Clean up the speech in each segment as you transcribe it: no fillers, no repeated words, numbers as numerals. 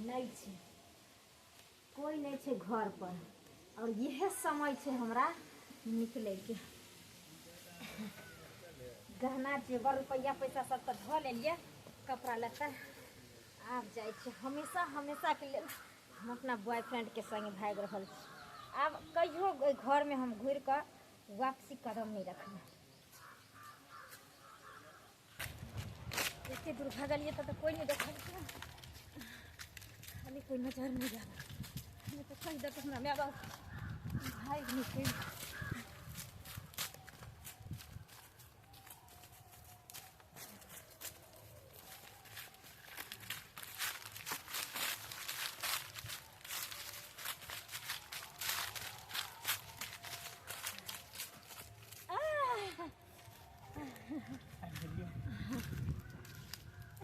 नहीं छे, कोई नहीं छे घर पर और यह समय छे हमरा निकले के। गहना जेवर रुपया पैसा सब तो धो लेलिए, कपड़ा लत्ता आब जाए छे। हमेशा हमेशा के लिए हम अपना बॉयफ्रेंड के संग भाग रहल छी। अब कहियो घर में हम घुर कर वापसी कदम नहीं रखना। इतने दूर भागलिए तो कोई नहीं देखा, खाली कोई नजर नहीं जाना। हमें तो कहीं देख हमरा मैं भाई निकल।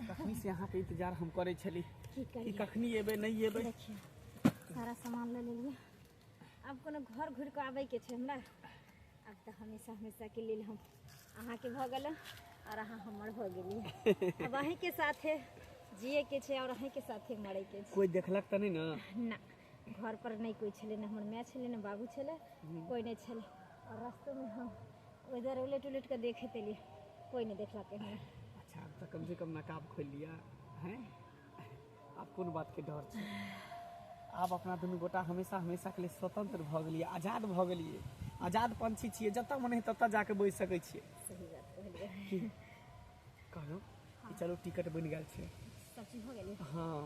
कखनी से यहाँ के इंतजार हम करे छली कि कखनी एबे नहीं एबे। सारा सामान ले लेलिए, अब कोनो घर घुर के आवे के छे हमरा। अब तो हमेशा हमेशा के लिए हम अहाँ के भ गेल और अहाँ हमर भ गेलिए। अब अहीं के साथे जिए के छे और अहीं के साथे मरे के छे। कोई देखलक त नहीं ना? ना, घर पर नहीं कोई छले, ना हमर माँ छले, ना बाबू छले, कोई नहीं छले। और रास्ते में हम उधर उलट उलट के देखे तेलिए, कोई नहीं देखला के हमें। अच्छा, अब तो कम से कम नकाब खोल लिया हैं। आप कौन बात के डर छे? आप अपना दुनू गोटा हमेशा हमेशा के लिए स्वतंत्र भ गेलिए, आजाद भ गेलिए। आजाद पंछी छिए, जतऽ मन है ततऽ जाके बैस सकै छिए। सही बात कहलिए। कहलो कि चलो टिकट बन गेल छे, सब चीज हो गेलै। हाँ,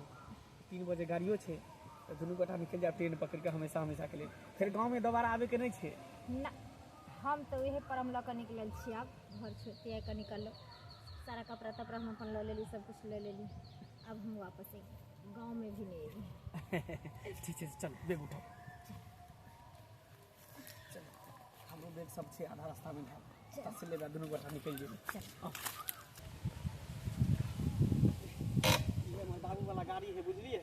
3 बजे गाड़ियों छे, तो दुनू गोटा निकल जाए ट्रेन पकड़ के हमेशा हमेशा के लिए। फिर गाँव में दोबारा आवे के नहीं छे ना। हम तो वही परम लऽ के निकलल छी। अब घर छोड़ते के निकल, सारा कपड़ा तपड़ा हम अपन ले लेली, सब कुछ ले लेली। अब हम वापस गांव में भी नहीं एली। ठीक है, चल बैग उठाओ। चल, हमरो बैग सब छे, आधा रास्ता में है, तब से ले दुनू गोटा निकल गेली। ये हमर बाबू वाला गाड़ी है, बुझलिए?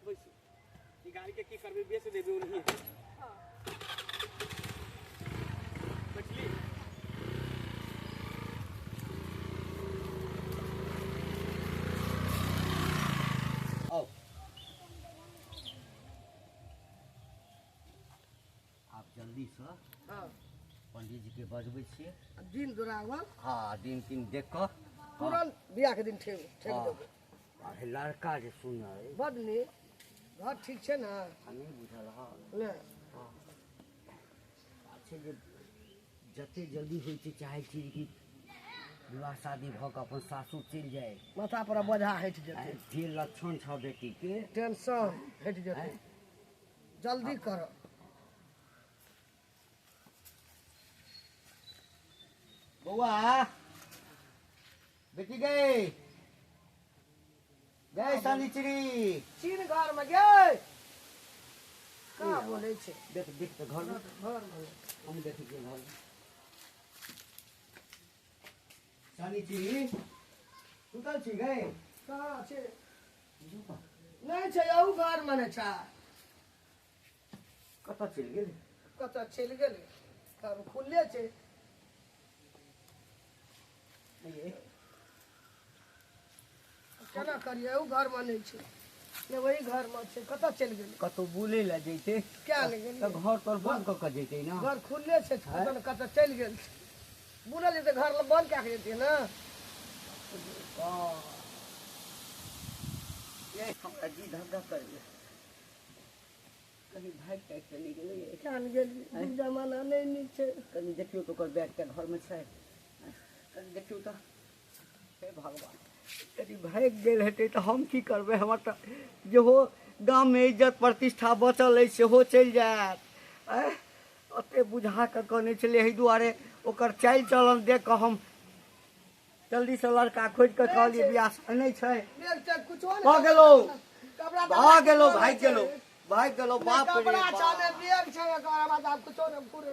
बैसू, ई गाड़ी के की करबे, बेच देबे ओनही। बैठली? आओ, आप जल्दी से पंडित जी के बजबै छियै, दिन दुरागमन। हाँ, दिन तीन देख कऽ तुरंत बियाह के दिन ठेक देबै। और लड़का जे सुनय बड नीक, घर ठीक छै ना? हमें बुझल हाँ ले छै जे जते जल्दी होइ छै चाहै छी कि विवाह शादी भऽ कऽ अपन सासुर चलि जाए। माथा पर बोझा हटि जेतै, जे लक्षण छ बेटी के टेंशन हटि जेतै। जल्दी करो। बौआ बेटी गई गई शनिचरी चीन घर में गए का बोले छै? देख देख तो घर में घर में हम देखे के घर में शनिचरी सुतल छी गई कहाँ छै? नहीं छै, यहू घर में नहीं छै। कतऽ चलि गेल? कतऽ चलि गेलै? घर खुलले छै। केना करिए, यहू घर में नहीं छै, ये वही घर में छै। कतऽ चलि गेलै? कतौ बुले ला जैते क्या ले गेलै? तो घर पर बंद कऽ के जैते ना। घर खुलले छै, पता नहीं कतऽ चलि गेल छै। बुलल जेतै, घर लग बंद कए के जेतै ना। ये हमरा जी धक धक कर ले कहीं भाग टाइट चली गेलै। क्या गेलिए? जमाना नहीं नीक छै। कनी देखियो तो ओकर बैग के घर में छै, कनी देखियो तो हे भगवान यदि भाग गेल हेतै तो हम की करबै? हमर तो जेहो गाँव में इज्जत प्रतिष्ठा बचल अछि सेहो चलि जायत। ओते बुझा कऽ कहने छलै, एहि दुआरे ओकर चालि चलन देख कऽ हम जल्दी से लड़का खोज कऽ कहलियै बियाह नहि छै। भाग गेलो, भाग गेलो, भाग गेलो, भाग गेलो। बाप रे कपड़ा बाप। छाने बैग छै, एकर बाद आब कुछो न पूरे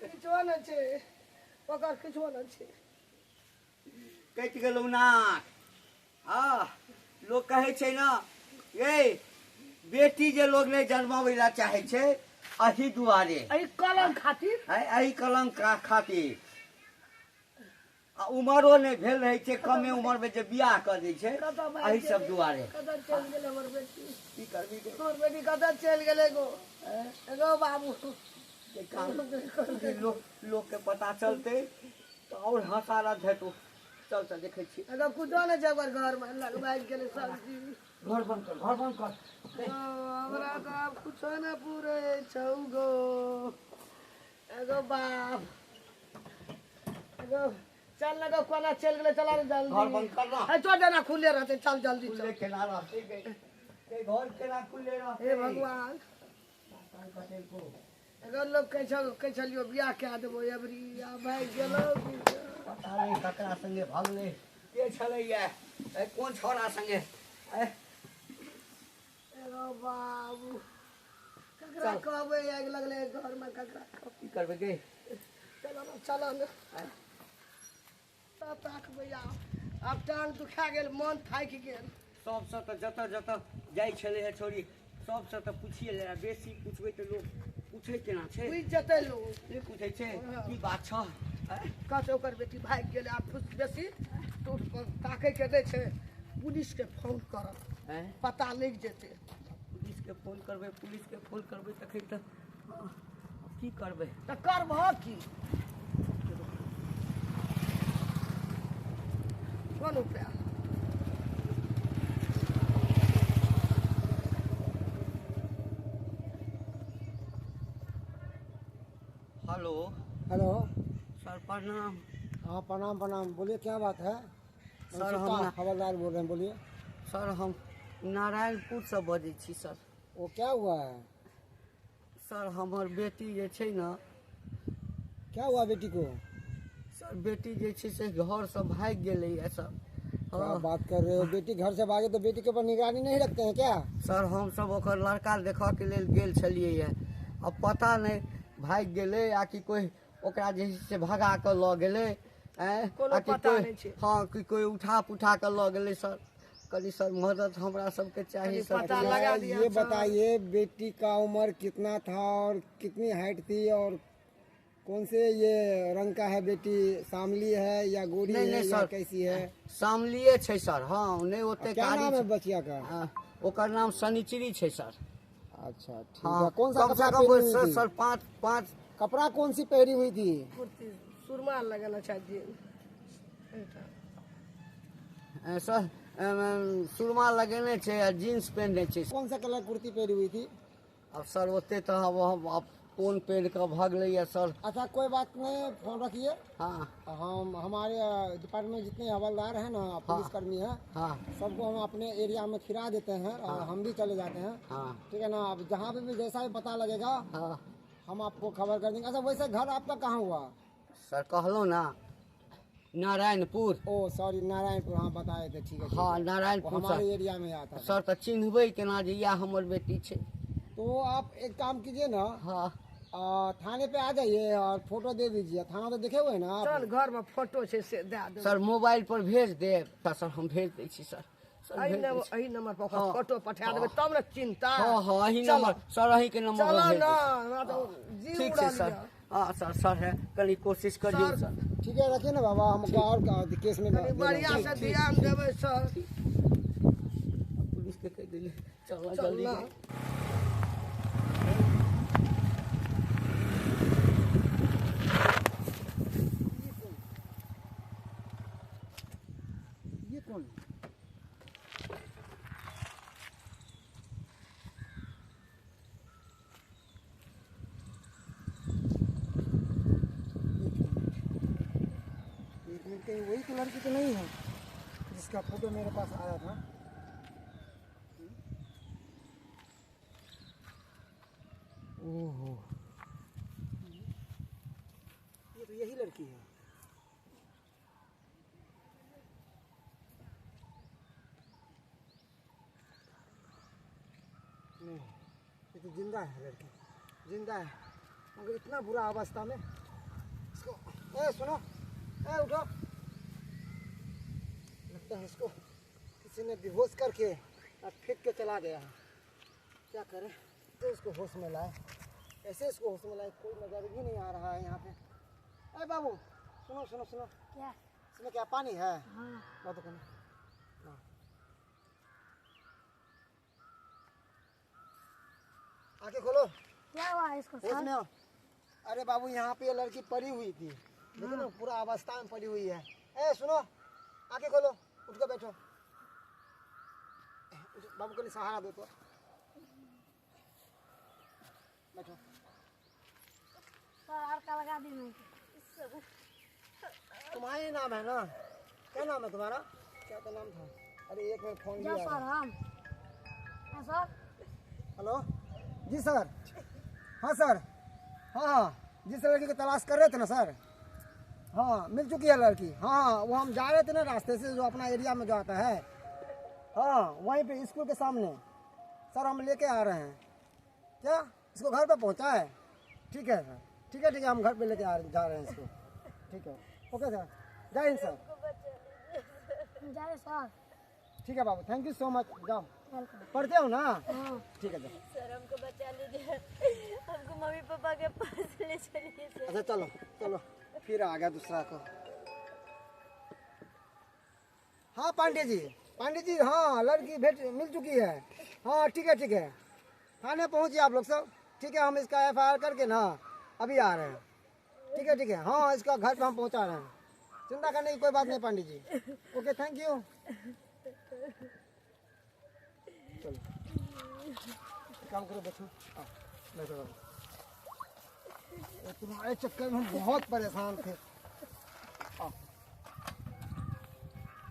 किछो न छै, ओकर किछो न छै। कटि गेलौ नाक। लोग कहै छै ना, ये बेटी जे लोग नहीं जन्माबै ला चाहे छै अही दुआरे, एही कलंक खातिर, एही कलंक खातिर। आ उमरो नहि भेल रहै छै, कमे उम्र में जे बियाह कर दै छै कतऽ भागि एहि सब गेलै? दुआरे। कतऽ चलि गेलै हमर बेटी? की करबी के हमर बेटी कतऽ चलि गेलै गो? एगो बाबू काम लोक के पता चलते तो और हंसारत हेतौ। चल चल देखै छी। एगो कुछो नहि छै ओकर घरमे, लगबाइ गेलै सब्जी। घर बंद कर, घर बंद कर। हमरा तऽ आब कुछो नहि पूरे छौ गो। एगो बाप, एगो चल ना गो, कोना चलि गेलै, चला रे जल्दी। घर बंद कर ना। है तो देना खुले रहते, चल जल्दी खुले चल। केना रहते के घर केना खुले रहते? हे भगवान, एगो लोग कहै छलियो बियाह कए देबो एबरी, आ भागि गेलो। पता नहीं ककरा संगे भगले, के छलैया, कोन छौड़ा संगे। एगो बाबू, ककरा कहबै आगि लगलै घरमे, ककरा कहबै? की करबे के? चलो ने तब ताकबै। आब टांग दुखा गेल, मन थाकि गेल। सबसँ तऽ जतऽ जतऽ जाइ छलै है छोड़ी, सबसँ तऽ पूछिए ले, बेसी पूछबै तऽ लोग पूछे केना छै? बुझि जेतै लोग। नहीं पूछे छै की बात छ? कहते ओकर बेटी भागि गेलै, आब खुश बेसी तो ताकै के दै छै, पुलिसके फोन करब, पता लागि जेतै। पुलिसके फोन करबै, पुलिसके फोन करबै तखन तऽ की करबै? तऽ करबह की? कोन उपाय? Hello hello. सर प्रणाम। हाँ प्रणाम प्रणाम, बोलिए क्या बात है? सर, हम हम हवलदार बोल रहे हैं, बोलिए। सर हम नारायणपुर से बजै छी सर। वो क्या हुआ है? सर हमर बेटी जे छै ने, क्या हुआ बेटी को? सर बेटी जे छै से घर से भागि गेलै है सर। क्या बात कर रहे हो? बेटी घर से भागे तो बेटी के ऊपर निगरानी नहीं रखते हैं क्या? सर हम सब ओकर लड़का देखऽ के लेल गेल छलियै है, अब पता नहीं भागि गेलै आ कि कोई ओकरा जे छै से भगा कऽ लऽ गेलै, कोनो आ कि पता कोई नहि छै। हाँ कि कोई उठा पुठा कऽ लऽ गेलै सर। कनी सर मदद हमरा सबके चाही कनी सर। पता लगा अच्छा, दिया ये सर। बताइए बेटी का उम्र कितना था और कितनी हाइट थी, और कौन से ये रंग का है बेटी? सामली है या गोरी नहीं, है नहीं, या सर। कैसी है? सामलिए छै सर। हाँ नहीं ओते क्या कारी नाम है छै। बचिया का? ओकर नाम शनिचरी छै सर। अच्छा ठीक हाँ है। कौन सा कम से कपड़ा कम पहनी हुई सर थी? सर पाँच पाँच कपड़ा कौन सी पहनी हुई थी? कुर्ती सुरमा लगाना चाहिए। सर सुरमा लगेने छै आ जीन्स पहनने छै। कौन सा कलर कुर्ती पहनी हुई थी? अब सर ओते तो अब कौन पहन कऽ भगलै है सर। अच्छा कोई बात नहीं, फोन रखिए। हाँ हम हमारे डिपार्टमेंट में जितने हवलदार हैं ना, पुलिसकर्मी हैं, हाँ सबको हम अपने एरिया में खिला देते हैं और हम भी चले जाते हैं। हाँ ठीक है ना? अब जहाँ पे भी जैसा भी पता लगेगा हाँ हम आपको खबर कर देंगे। अच्छा वैसे घर आपका कहाँ हुआ? सर कहलहुँ ना नारायणपुर। ओ सॉरी, नारायणपुर। हाँ बताए थे, ठीक है ठीक हाँ है। वो नारायणपुर हमारे सर। एरिया में आता है। सर तो चिन्हबै केना जे यह हमर बेटी छै? तो आप एक काम कीजिए ना, हाँ थाने पे आ जाइए और फोटो दे दीजिए। थाना तो देखे हुए हैं ना आप? चल घर में फोटो छै से दे दे। सर मोबाइल पर भेज देब। सर हम भेज दै छी सर। सर भेज दै छी। एही नंबर पर ओकर हाँ। फोटो पठा देबै तब ने चिंता। हाँ हाँ अही चलो। नंबर सर, अही के नंबर चलो पर भेज ना, दै ना तो छी। जी ठीक उड़ा छै सर। लिया। हाँ सर सर है कनी कोशिश करियो सर, सर। ठीक है रखिए ना बाबा, हमको और केस में कनी दे देंगे। बढ़िया से ठीक, ध्यान देबै सर। पुलिस के कह दिले चल चल जल्दी ना। कर। ये कौन? एक मिनट, कहीं वही कलर की तो नहीं है जिसका फोटो मेरे पास आया था? ओहो, ये तो यही लड़की है। नहीं, ये तो जिंदा है लड़की, जिंदा है, मगर इतना बुरा अवस्था में। इसको ए सुनो, ए उठो। लगता है इसको किसी ने बेहोश करके और फेंक के चला गया है। क्या करें? तो इसको होश में लाए, ऐसे इसको होश में लाए, कोई नजर ही नहीं आ रहा है यहाँ पे। अरे बाबू सुनो सुनो सुनो, क्या? इसमें क्या पानी है? हाँ ला दो पानी। ला। आंखें खोलो। क्या हुआ है इसको होश में आओ। अरे बाबू यहाँ पे ये लड़की पड़ी हुई थी, देखो ना पूरा अवस्था में पड़ी हुई है। ए सुनो, आंखें खोलो, उठ कर बैठो। बाबू को सहारा दो तो। बैठो। सर और का लगा दी मैं तुम्हारा नाम है ना? क्या नाम है तुम्हारा? क्या तो नाम था? अरे एक मिनट फोन क्या लिया। सर हम हाँ सर हेलो जी सर। हाँ सर। हाँ जिस लड़की की तलाश कर रहे थे ना सर, हाँ मिल चुकी है लड़की। हाँ वो हम जा रहे थे ना रास्ते से जो अपना एरिया में जो आता है, हाँ वहीं पे स्कूल के सामने सर हम लेके आ रहे हैं। क्या इसको घर पे पहुंचा है? ठीक है सर, ठीक है हम घर पे लेके जा रहे हैं इसको। ठीक है ओके सर, जय हिंद सर। जा रहे सर। ठीक है बाबू, थैंक यू सो मच। जाओ, वेलकम। पढ़ते हो ना? हाँ ठीक है जाओ। सर हमको बचा लीजिए, हमको मम्मी पापा के पास ले चलिए सर। अच्छा चलो चलो, फिर आ गया दूसरा को। हाँ पांडे जी हाँ लड़की भेट मिल चुकी है। हाँ ठीक है थाने पहुँचिए आप लोग सब। ठीक है हम इसका FIR करके ना अभी आ रहे हैं। ठीक है हाँ इसका घर पे हम पहुँचा रहे हैं, चिंता करने की कोई बात नहीं Pandey ji. Okay thank you. चलो काम करो, बैठो। बैठो बाबू। तुम्हारे चक्कर में हम बहुत परेशान थे।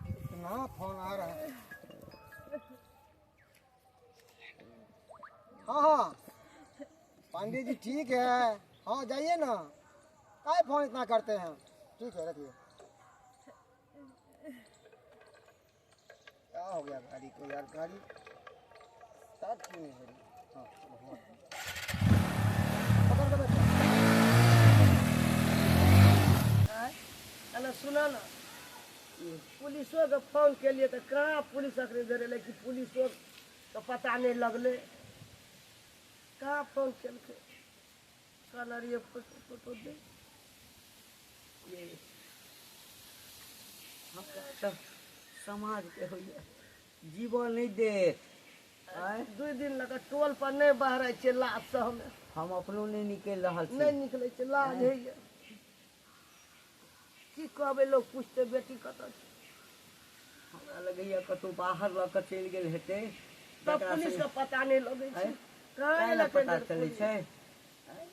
इतना फोन आ रहा है। हाँ पांडे जी ठीक है, हाँ जाइए ना, काहे फोन इतना करते हैं। ठीक है रखिए। क्या हो गया गाड़ी को यार, गाड़ी स्टार्ट क्यों नहीं हो रही? हाँ पकड़ के बैठो। अरे सुना ना, पुलिसों के फोन के लिए तो कहाँ पुलिस अखरे दे रहे कि पुलिसों तो पता नहीं लगले, कहाँ फोन केल के कलर ये फोटो दे ये हम सब समाज के होइए जीवन नहीं दे। आय 2 दिन लगा टोल पर नहीं बह रहे छे लाश से हमें हम अपनो नहीं निकल रहा नहीं निकले छे लाज है ये। की कहबे लोग पूछते बेटी कतऽ छै, हमरा लगैया कतौ बाहर लऽ कऽ चलि गेल हेतै, तब जकरा पुलिस से- के पता नहीं लगे छै। आय, कहाँ काहे एला लए पता के चलै छै? आय,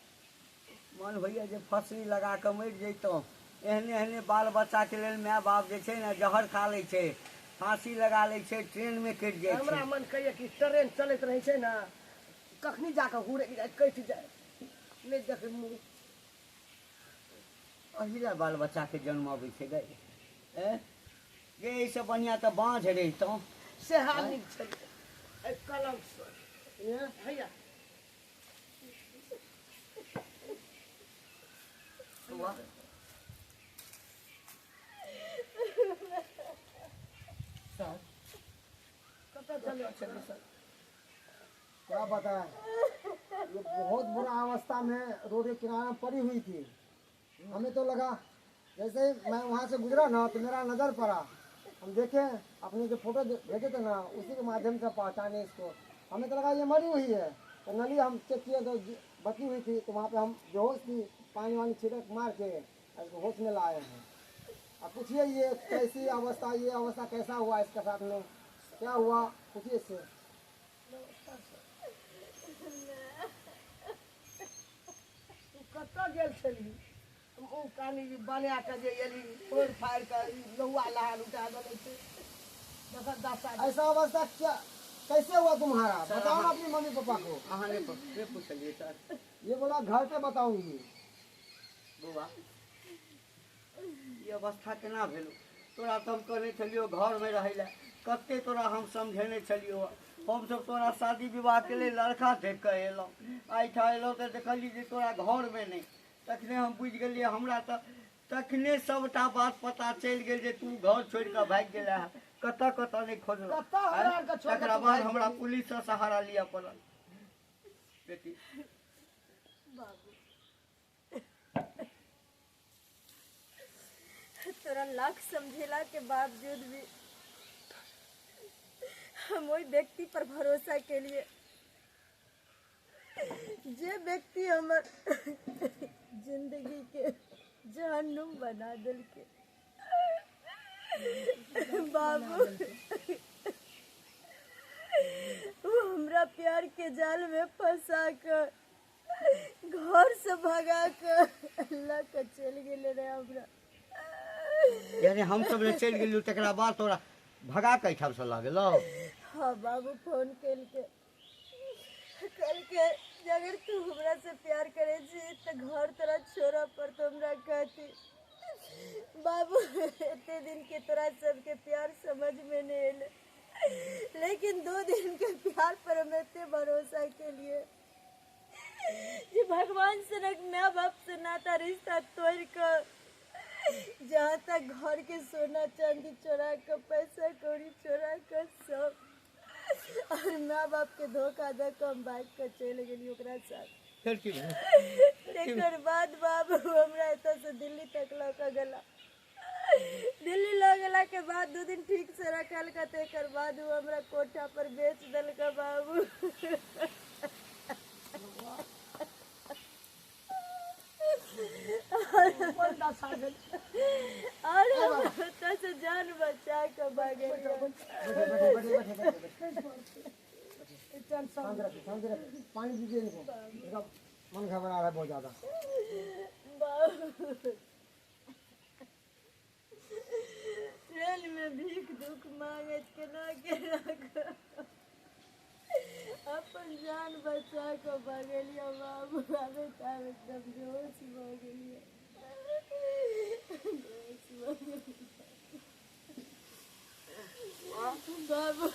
मन होइया जे फांसी लगा कऽ मरि जैतहुँ। एहने एहने बाल बच्चा के लेल माय बाप जे छै ने जहर खा लै छै, फांसी लगा लै छै, ट्रेन में कटि जाइ हमरा छै। मन कहैया कि ट्रेन चलैत रहै छै ना, कखनी जाके हुरे जाए कटि जाए नहीं देखे मुँह। अहिला बाल बच्चा के जन्म अबै छै गै। गे एहिसँ बढ़िआँ तऽ बाँझ रहितहुँ। से हाल नीक छलै एहि कलम से भैया। वाह, सर कतऽ चले छलै सर? क्या बताएं, ये बहुत बुरा अवस्था में रोड के किनारे पड़ी हुई थी। हमें तो लगा जैसे ही मैं वहाँ से गुजरा ना तो मेरा नज़र पड़ा, हम देखे अपने जो फोटो भेजे थे ना उसी के माध्यम से पहचाने इसको। हमें तो लगा ये मरी हुई है, तो नली हम चेक किए तो बची हुई थी, तो वहाँ पे हम बेहोश थी, पानी वानी छिड़क मार के इसको होश में लाए हैं। अब पूछिए ये कैसी अवस्था, ये अवस्था कैसा हुआ इसके साथ में, क्या हुआ पूछिए इससे। कतऽ गेल छली? मुँह कानी बना के जे एली फोड़ फाड़ि के लौआ लहार उठा देने छै। देखऽ दशा ऐसा अवस्था क्या कैसे हुआ तुम्हारा, बताओ ना अपनी मम्मी पापा को। अहाँ नहीं पूछलियै सर? ये बोला घर पे बताऊंगी। बौआ ई अवस्था केना भेलौ? तोरा तऽ हम कहने छलियौ घरमे रहै लए, कते तोरा हम समझेने छलियौ। हमसब तोरा शादी विवाह के लेल लड़का देख कऽ एलहुँ, एहिठाम एलहुँ तऽ देखलियै जे तोरा घरमे नहि। तखने हम बुझि गेलियै, हमरा तऽ तखने सबटा बात पता चलि गेल जे तू घर छोड़ि कऽ भागि गेला है। कतऽ कतऽ नहि खोजलहुँ। कतऽ हमरा आरके छोड़ि कऽ तकरा तू बाद भागि हमरा गेली? पुलिससँ सहारा लिअ पड़ल। बेटी तोरा लाख समझेला के बावजूद भी हम वही व्यक्ति पर भरोसा के लिए जे व्यक्ति हमर जिंदगी के जहन्नुम बना दिल के बाबू वो हमरा प्यार के जाल में फंसा कर घर से भगा कर अल्लाह का चल गेले रे हमरा। यानी हम सब ले चल गेलियो तकरा बाद तोरा भगा के ठाम से ला गेलो। हाँ बाबू फोन कल के अगर तू हमरा से प्यार करे छी तो घर तोरा छोड़ा पर तो हमरा कहती बाबू इतने दिन के तोरा सबके प्यार समझ में नहीं आले, लेकिन 2 दिन के प्यार पर हम इतने भरोसा के लिए जी भगवान से न माँ बाप से नाता रिश्ता तोड़ कर जहाँ तक घर के सोना चांदी चोरा कर पैसा कौड़ी चोरा कर सब और माँ बाप के धोखा दे के हम बाइक कर चल गेली ओकरा साथ। फिर की एकर बाद बाबू हमरा एतऽ से दिल्ली तक लऽ के गेला। दिल्ली लऽ गेला के बाद 2 दिन ठीक से रखल के तेकर बाद वो हमरा कोठा पर बेच देलक बाबू। और हम ओतऽ से जान बचा के भागे। शांत रखिए, पानी दीजिए इनको, इनका मन घबरा रहा है बहुत ज्यादा। ट्रेन में भीख दुख मांगे केना के अपन जान बचा के भागलिया बाबू। आबे तब एकदम बेहोश हो गेलिए। बाबू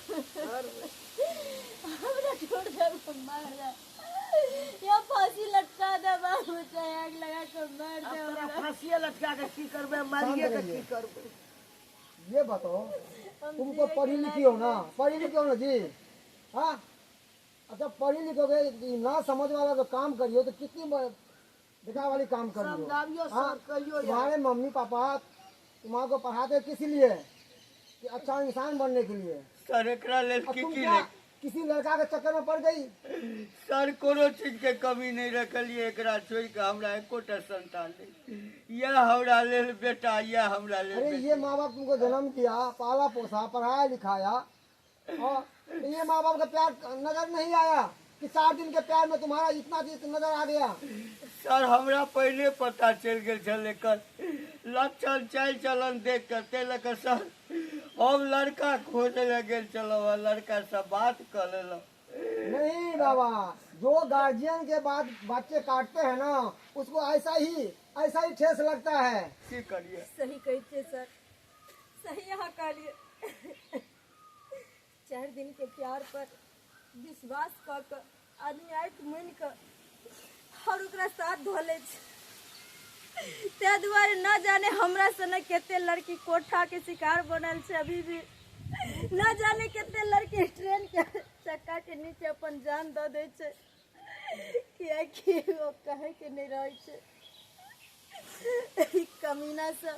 हमरा छोड़ दे मारा या फांसी लटका दे बाबू, चाहे आग लगा के मार दे अपना हमरा। फांसी लटका के की करबे, मारिए के की करबे। ये बताओ, तुम तो पढ़ी लिखी हो ना, पढ़ी लिखी हो ना जी? हाँ, अच्छा पढ़ी लिखोगे ना समझ वाला तो काम करियो तो कितनी बेकार वाली काम करियो। समझाइयो हाँ, सर, कहियो यार। तुम्हारे मम्मी पापा तुम्हारे पढ़ाते किस लिए? कि अच्छा इंसान बनने के लिए। सर एकरा लेल अब की तुम की क्या किसी लड़का के चक्कर में पड़ गई? सर कोनो चीज के कमी नहीं रखलिए, एकरा छोड़ के हमरा एकोटा संतान नहीं। यह हमरा लेल बेटा, यह हमरा लेल अरे बेटी। ये माँ बाप तुमको जन्म किया, पाला पोसा, पढ़ाया लिखाया, और ये माँ बाप का प्यार नजर नहीं आया कि 4 दिन के प्यार में तुम्हारा इतना चीज नजर आ गया? सर हमरा पहले पता चल गेल छल एकर लक्षण चाल चलन देख कर तेलक सर हम लड़का खोजे लग गेल चलो, लड़का से बात कर लेलो। नहीं बाबा, जो गार्जियन के बाद बच्चे काटते हैं ना उसको ऐसा ही ठेस लगता है। की करिए? सही कहते सर, सही यहाँ कहलिए। 4 दिन के प्यार पर विश्वास क के आदमी आँख मुनि के और ओकरा साथ धोले ते दुआरे न जाने हमरा सने केते लड़की कोठा के शिकार बनल छै। अभी भी न जाने केते लड़की ट्रेन के चक्का के नीचे अपन जान दे दे छै, कियाकि वो कहे के नहीं रहे छै। कमीना सब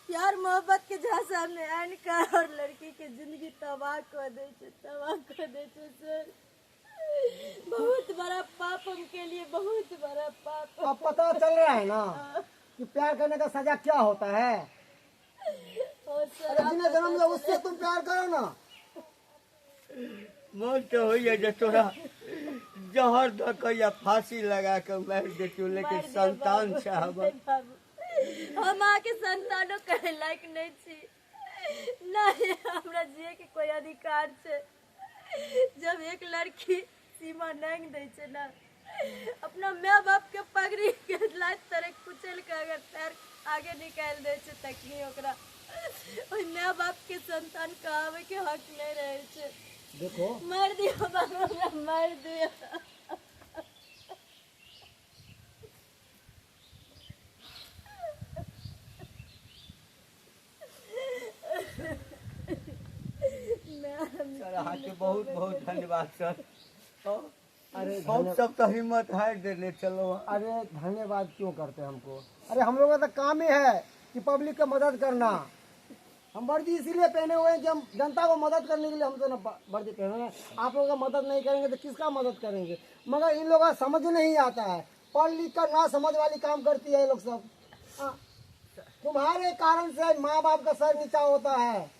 प्यार मोहब्बत के झांसा में आन कर और लड़की के जिंदगी तबाह कर दे छै, तबाह कर दे छै सर। बहुत बड़ा पाप हम के लिए, बहुत बड़ा पाप। अब पता चल रहा है ना कि प्यार करने का सजा क्या होता है। और सर अरे जिन्हें जन्म दिया उससे तुम प्यार करो ना। मन तो होइए जे तोरा जहर द के या फांसी लगा के मार देतियो, लेकिन संतान चाहब। हम आके संतानों कहे लायक नहीं छी, नहीं हमरा जिए के कोई अधिकार छै। जब एक लड़की सीमा नहीं दे छै ना, अपना माँ बाप के पगड़ी के लात तरह कुचल के अगर पैर आगे निकाल दे छै तखनी ओकरा ओई माँ बाप के संतान कहावे के हक नहीं रहे छै। देखो मार दियो बाबा, मार दियो। सर अहाँ के बहुत बहुत धन्यवाद सर। अरे हम सब तो हिम्मत हार देने चलो। अरे धन्यवाद क्यों करते हैं हमको? अरे हम लोगों का तो काम ही है कि पब्लिक की मदद करना। हम वर्दी इसीलिए पहने हुए हैं कि हम जनता को मदद करने के लिए हम तो ना वर्दी पहने हैं। आप लोग का मदद नहीं करेंगे तो किसका मदद करेंगे? मगर इन लोगों का समझ नहीं आता है, पढ़ लिख कर ना समझ वाली काम करती है ये लोग सब। हाँ, तुम्हारे कारण से माँ बाप का सर नीचा होता है।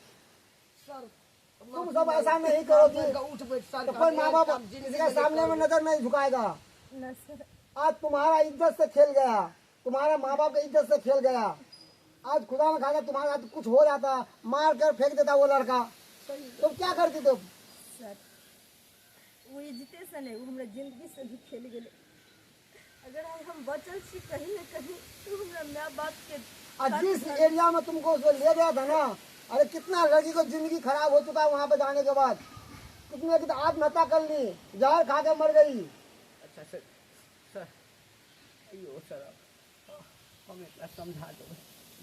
तुम सब ऐसा नहीं करोगे तो कोई माँ बाप किसी के सामने में नजर नहीं झुकाएगा। ना सर, आज तुम्हारा इज्जत से खेल गया, तुम्हारे माँ बाप की इज्जत से खेल गया। आज खुदा न खाया तुम्हारे साथ कुछ हो जाता, मार कर फेंक देता वो लड़का, तुम क्या करती तुम? सर वो एजुकेशन है, वो हमारा जिंदगी से भी खेल गए। अगर हम बचल छी कहीं न कहीं तो हमारा माँ बाप के और जिस एरिया में तुमको उसको ले गया था ना, अरे कितना लड़की को जिंदगी खराब हो चुका है वहाँ पे जाने के बाद। कितने की तो आत्महत्या कर ली, जहर खा के मर गई। अच्छा सर, सर अयो सर हमें समझा दो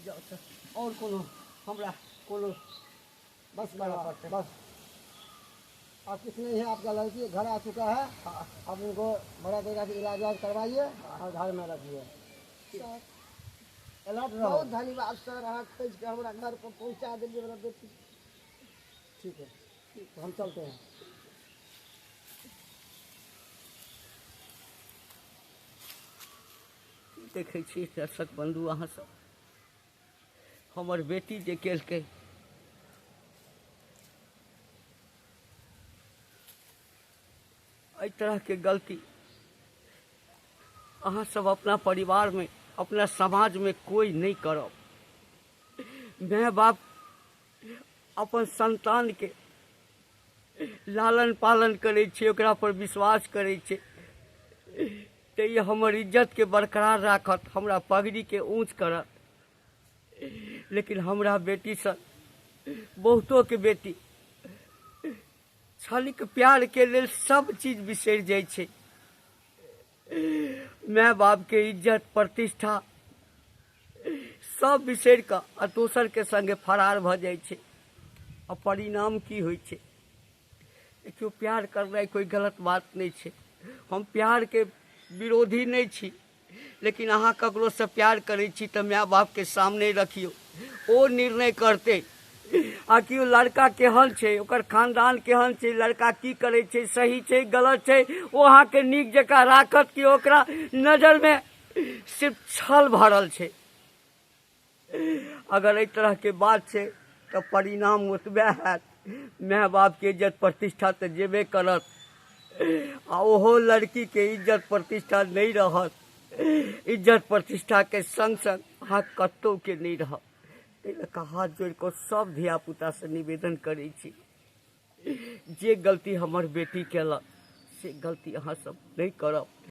जाओ सर। और कोनो हमरा कोनो बस बस अब कुछ नहीं है, आपका लड़की घर आ चुका है। अब उनको बड़ा तरीका से इलाज करवाइए और घर में रखिए। अलर्ट रहो। बहुत धन्यवाद सर, अहाँ खोज के हमरा घर पर पहुँचा दिलिए मेरा बेटी। ठीक है, तो हम चलते हैं। देखै छी दर्शक बंधु अहाँ सब, हमर बेटी जे केलकै एहि तरह के गलती अहाँ सब अपना परिवार में, अपना समाज में कोई नहीं करब। माय बाप अपन संतान के लालन पालन करे छै, ओकरा पर विश्वास करे छै, तो ये हमर इज्जत के बरकरार राखत, हमरा पगड़ी के ऊंच करत। लेकिन हमरा बेटी सन बहुतों के बेटी क्षणिक प्यार के लेल सब चीज बिसरि जाइ छै। माय बाप के इज्जत प्रतिष्ठा सब बिसरि कऽ आ दोसर के संगे फरार भऽ जाइ छै। आ परिणाम की होइ छै? देखियो, प्यार करनाइ कोई गलत बात नहीं छै। हम प्यार के विरोधी नहीं छी, लेकिन अहाँ ककरो से प्यार करै छी तऽ माय बाप के सामने रखियो, ओ निर्णय करते आ कि ओ लड़का केहन छै, ओकर खानदान केहन छै, लड़का की करै छै, सही छै गलत छै, ओ अहाँ के नीक जकाँ राखत कि ओकरा नजर में सिर्फ छल भरल छै। अगर एहि तरह के बात छै तऽ परिणाम ओतबे हैत, माय बाप के इज्जत प्रतिष्ठा तऽ जेबे करत आ ओहो लड़की के इज्जत प्रतिष्ठा नहीं रहत। इज्जत प्रतिष्ठा के संग संग अहाँ कतौ के नहीं रहत। ताहि लऽ कऽ हाथ जोड़ि कऽ सब धिया पुता से निवेदन करै छी, जे गलती हमर बेटी केलक से गलती अहाँ सब नहीं करब।